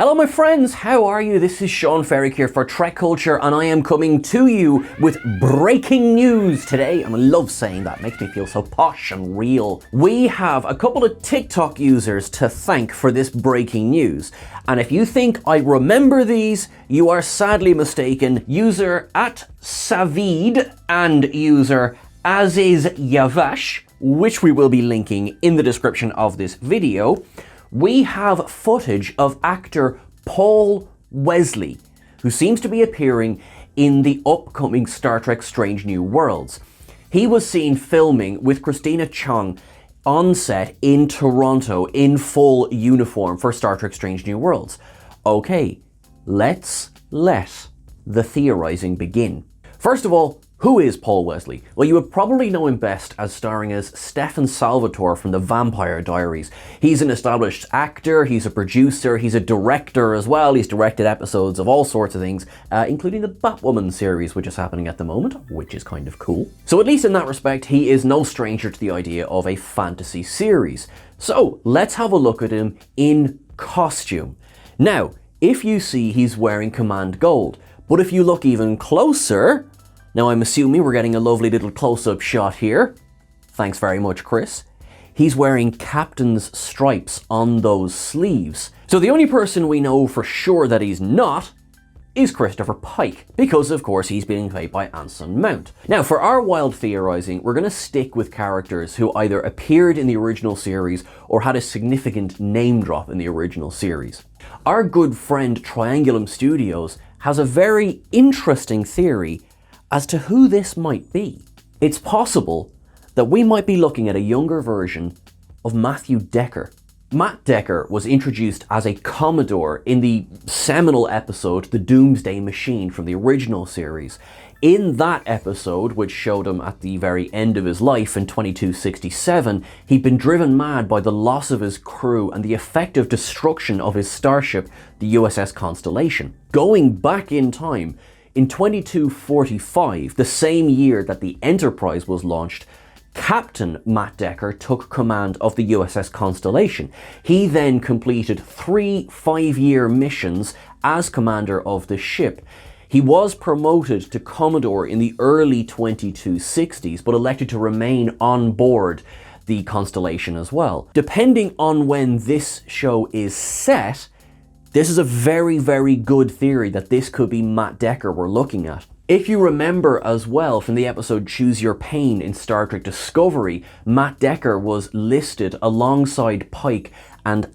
Hello my friends, how are you? This is Sean Ferrick here for Trek Culture and I am coming to you with breaking news today, and I love saying that, it makes me feel so posh and real. We have a couple of TikTok users to thank for this breaking news, and if you think I remember these, you are sadly mistaken. User @Savid and user @AzizYavash, which we will be linking in the description of this video. We have footage of actor Paul Wesley, who seems to be appearing in the upcoming Star Trek Strange New Worlds. He was seen filming with Christina Chong on set in Toronto in full uniform for Star Trek Strange New Worlds. Okay, let's let the theorizing begin. First of all, who is Paul Wesley? Well, you would probably know him best as starring as Stefan Salvatore from The Vampire Diaries. He's an established actor, he's a producer, he's a director as well. He's directed episodes of all sorts of things, including the Batwoman series, which is happening at the moment, which is kind of cool. So at least in that respect, he is no stranger to the idea of a fantasy series. So let's have a look at him in costume. Now, if you see, he's wearing Command Gold, but if you look even closer, now I'm assuming we're getting a lovely little close-up shot here. Thanks very much, Chris. He's wearing captain's stripes on those sleeves. So the only person we know for sure that he's not is Christopher Pike, because of course he's being played by Anson Mount. Now for our wild theorizing, we're going to stick with characters who either appeared in the original series or had a significant name drop in the original series. Our good friend Triangulum Studios has a very interesting theory as to who this might be. It's possible that we might be looking at a younger version of Matthew Decker. Matt Decker was introduced as a Commodore in the seminal episode The Doomsday Machine from the original series. In that episode, which showed him at the very end of his life in 2267, he'd been driven mad by the loss of his crew and the effective destruction of his starship, the USS Constellation. Going back in time, in 2245, the same year that the Enterprise was launched, Captain Matt Decker took command of the USS Constellation. He then completed 3 5-year missions as commander of the ship. He was promoted to Commodore in the early 2260s, but elected to remain on board the Constellation as well. Depending on when this show is set, this is a very, very good theory that this could be Matt Decker we're looking at. If you remember as well from the episode Choose Your Pain in Star Trek Discovery, Matt Decker was listed alongside Pike and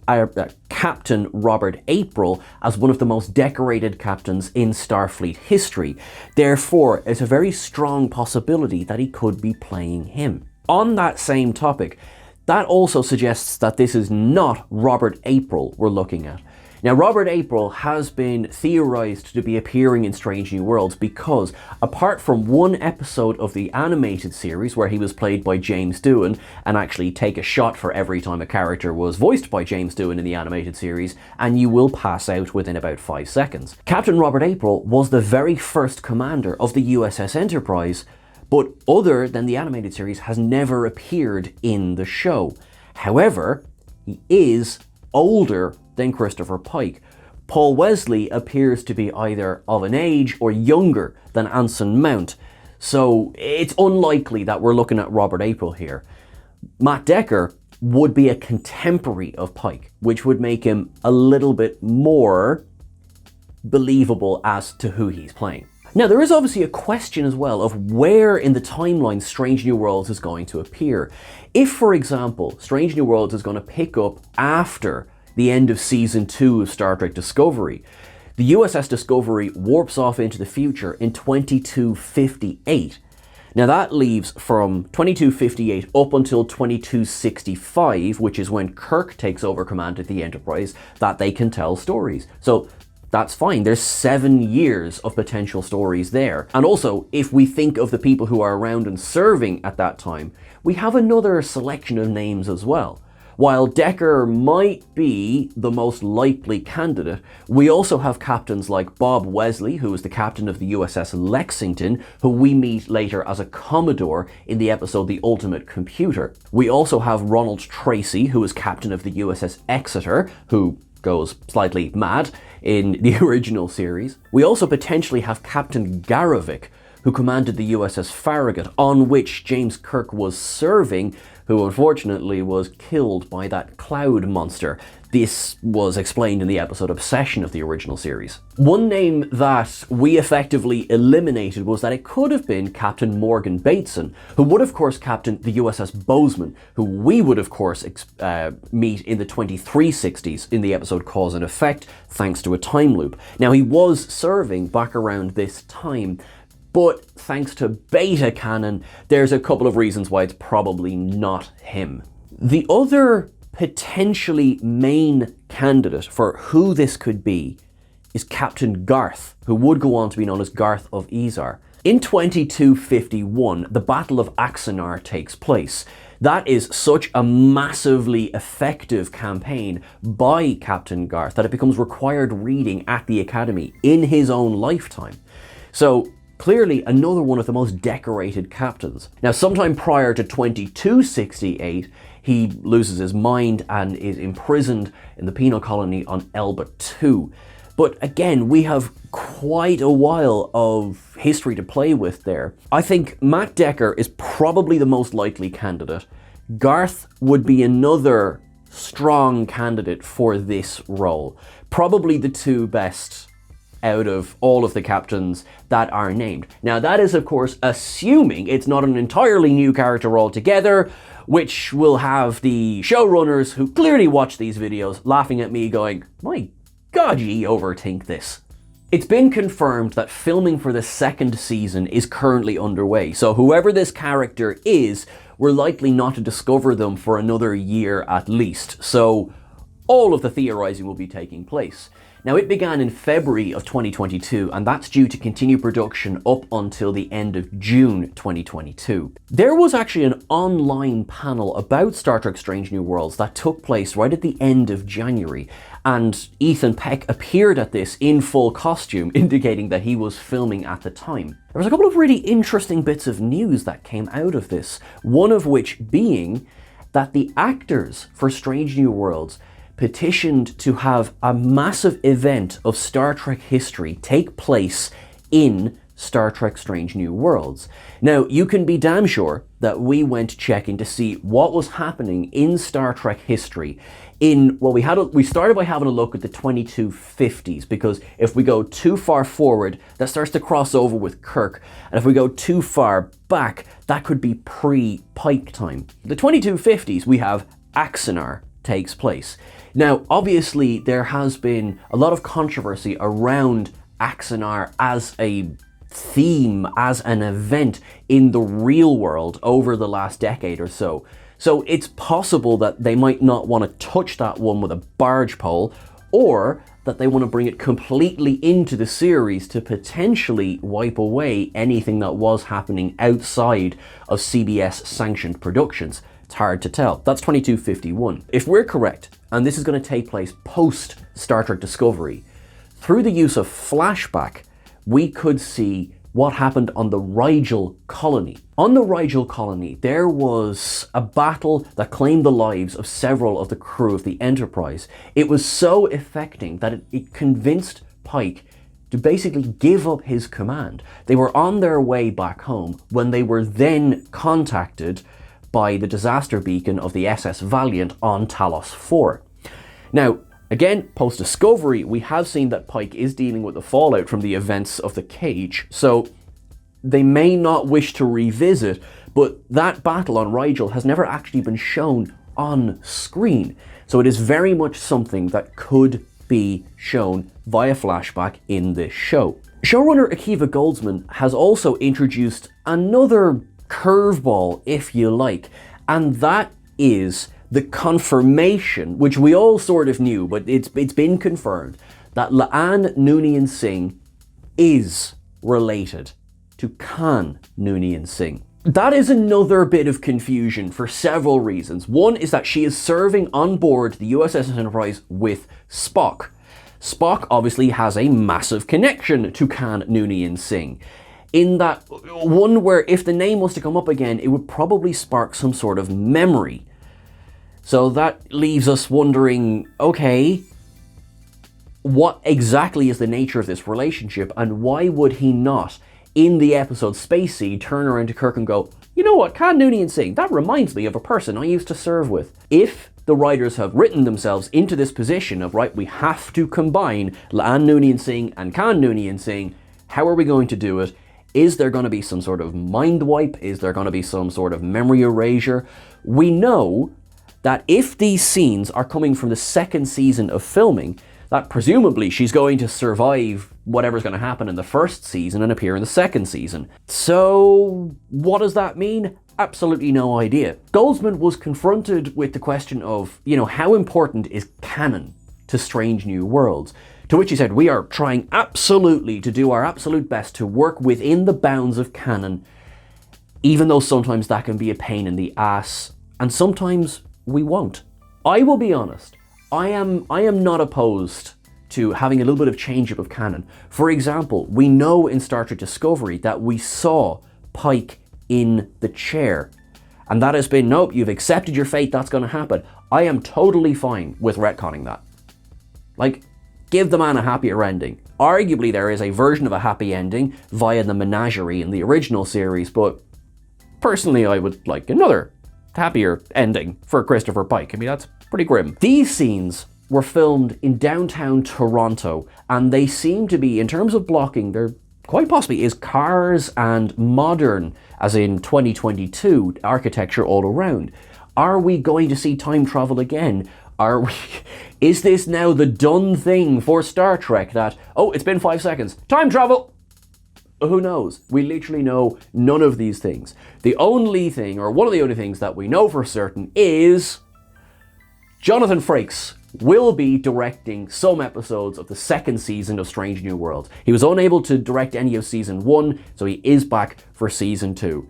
Captain Robert April as one of the most decorated captains in Starfleet history. Therefore, it's a very strong possibility that he could be playing him. On that same topic, that also suggests that this is not Robert April we're looking at. Now, Robert April has been theorized to be appearing in Strange New Worlds because, apart from one episode of the animated series where he was played by James Doohan, and actually take a shot for every time a character was voiced by James Doohan in the animated series, and you will pass out within about 5 seconds. Captain Robert April was the very first commander of the USS Enterprise, but other than the animated series, has never appeared in the show. However, he is older than Christopher Pike. Paul Wesley appears to be either of an age or younger than Anson Mount, so it's unlikely that we're looking at Robert April here. Matt Decker would be a contemporary of Pike, which would make him a little bit more believable as to who he's playing. Now, there is obviously a question as well of where in the timeline Strange New Worlds is going to appear. If, for example, Strange New Worlds is going to pick up after the end of Season 2 of Star Trek Discovery, the USS Discovery warps off into the future in 2258. Now that leaves from 2258 up until 2265, which is when Kirk takes over command at the Enterprise, that they can tell stories. So that's fine. There's 7 years of potential stories there. And also, if we think of the people who are around and serving at that time, we have another selection of names as well. While Decker might be the most likely candidate, we also have captains like Bob Wesley, who is the captain of the USS Lexington, who we meet later as a Commodore in the episode The Ultimate Computer. We also have Ronald Tracy, who is captain of the USS Exeter, who goes slightly mad in the original series. We also potentially have Captain Garavik, who commanded the USS Farragut, on which James Kirk was serving, who unfortunately was killed by that cloud monster. This was explained in the episode Obsession of the original series. One name that we effectively eliminated was that it could have been Captain Morgan Bateson, who would of course captain the USS Bozeman, who we would of course meet in the 2360s in the episode Cause and Effect, thanks to a time loop. Now, he was serving back around this time, but thanks to beta canon, there's a couple of reasons why it's probably not him. The other potentially main candidate for who this could be is Captain Garth, who would go on to be known as Garth of Izar. In 2251, the Battle of Axanar takes place. That is such a massively effective campaign by Captain Garth that it becomes required reading at the Academy in his own lifetime. So, clearly another one of the most decorated captains. Now, sometime prior to 2268, he loses his mind and is imprisoned in the penal colony on Elba II. But again, we have quite a while of history to play with there. I think Matt Decker is probably the most likely candidate. Garth would be another strong candidate for this role. Probably the two best out of all of the captains that are named. Now, that is of course assuming it's not an entirely new character altogether, which will have the showrunners who clearly watch these videos laughing at me going, my god, ye overthink this. It's been confirmed that filming for the second season is currently underway, so whoever this character is, we're likely not to discover them for another year at least, so all of the theorizing will be taking place. Now, it began in February of 2022, and that's due to continue production up until the end of June 2022. There was actually an online panel about Star Trek Strange New Worlds that took place right at the end of January, and Ethan Peck appeared at this in full costume, indicating that he was filming at the time. There was a couple of really interesting bits of news that came out of this, one of which being that the actors for Strange New Worlds petitioned to have a massive event of Star Trek history take place in Star Trek Strange New Worlds. Now, you can be damn sure that we went checking to see what was happening in Star Trek history we started by having a look at the 2250s, because if we go too far forward, that starts to cross over with Kirk, and if we go too far back, that could be pre-Pike time. The 2250s, we have Axanar takes place. Now, obviously, there has been a lot of controversy around Axanar as a theme, as an event in the real world over the last decade or so. So it's possible that they might not want to touch that one with a barge pole, or that they want to bring it completely into the series to potentially wipe away anything that was happening outside of CBS sanctioned productions. It's hard to tell. That's 2251. If we're correct, and this is going to take place post Star Trek Discovery, through the use of flashback, we could see what happened on the Rigel colony. On the Rigel colony, there was a battle that claimed the lives of several of the crew of the Enterprise. It was so affecting that it convinced Pike to basically give up his command. They were on their way back home when they were then contacted by the disaster beacon of the SS Valiant on Talos IV. Now, again, post-Discovery, we have seen that Pike is dealing with the fallout from the events of the Cage, so they may not wish to revisit, but that battle on Rigel has never actually been shown on screen, so it is very much something that could be shown via flashback in this show. Showrunner Akiva Goldsman has also introduced another curveball, if you like, and that is the confirmation, which we all sort of knew, but it's been confirmed, that La'an Noonien Singh is related to Khan Noonien Singh. That is another bit of confusion for several reasons. One is that she is serving on board the USS Enterprise with Spock. Spock obviously has a massive connection to Khan Noonien Singh, in that one where if the name was to come up again, it would probably spark some sort of memory. So that leaves us wondering, okay, what exactly is the nature of this relationship, and why would he not, in the episode Spacey, turn around to Kirk and go, you know what, Khan Noonien Singh, that reminds me of a person I used to serve with. If the writers have written themselves into this position of, right, we have to combine Laan Noonien Singh and Khan Noonien Singh, how are we going to do it? Is there going to be some sort of mind wipe? Is there going to be some sort of memory erasure? We know that if these scenes are coming from the second season of filming, that presumably she's going to survive whatever's going to happen in the first season and appear in the second season. So what does that mean? Absolutely no idea. Goldsman was confronted with the question of, how important is canon to Strange New Worlds? To which he said, we are trying absolutely to do our absolute best to work within the bounds of canon, even though sometimes that can be a pain in the ass, and sometimes we won't. I will be honest, I am not opposed to having a little bit of change-up of canon. For example, we know in Star Trek Discovery that we saw Pike in the chair, and that has been, nope, you've accepted your fate, that's going to happen. I am totally fine with retconning that. Like, give the man a happier ending. Arguably, there is a version of a happy ending via the menagerie in the original series, but personally, I would like another happier ending for Christopher Pike. I mean, that's pretty grim. These scenes were filmed in downtown Toronto, and they seem to be, in terms of blocking, they're quite possibly is cars and modern, as in 2022, architecture all around. Are we going to see time travel again? Is this now the done thing for Star Trek that, oh, it's been 5 seconds, time travel? Who knows? We literally know none of these things. The only thing, or one of the only things that we know for certain is Jonathan Frakes will be directing some episodes of the second season of Strange New Worlds. He was unable to direct any of season 1, so he is back for season 2.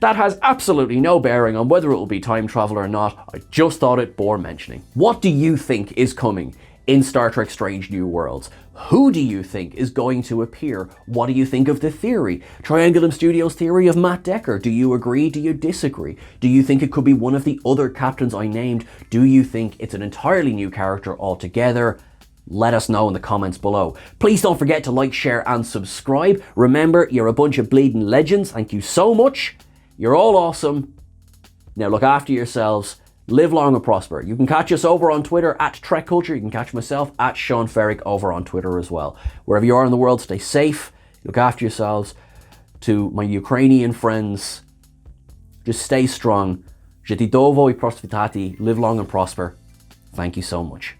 That has absolutely no bearing on whether it will be time travel or not. I just thought it bore mentioning. What do you think is coming in Star Trek Strange New Worlds? Who do you think is going to appear? What do you think of the theory? Triangulum Studios' theory of Matt Decker. Do you agree? Do you disagree? Do you think it could be one of the other captains I named? Do you think it's an entirely new character altogether? Let us know in the comments below. Please don't forget to like, share, and subscribe. Remember, you're a bunch of bleeding legends. Thank you so much. You're all awesome. Now look after yourselves. Live long and prosper. You can catch us over on Twitter at Trek Culture. You can catch myself at Sean Ferrick over on Twitter as well. Wherever you are in the world, stay safe. Look after yourselves. To my Ukrainian friends, just stay strong. Życie długo I prosperitati. Live long and prosper. Thank you so much.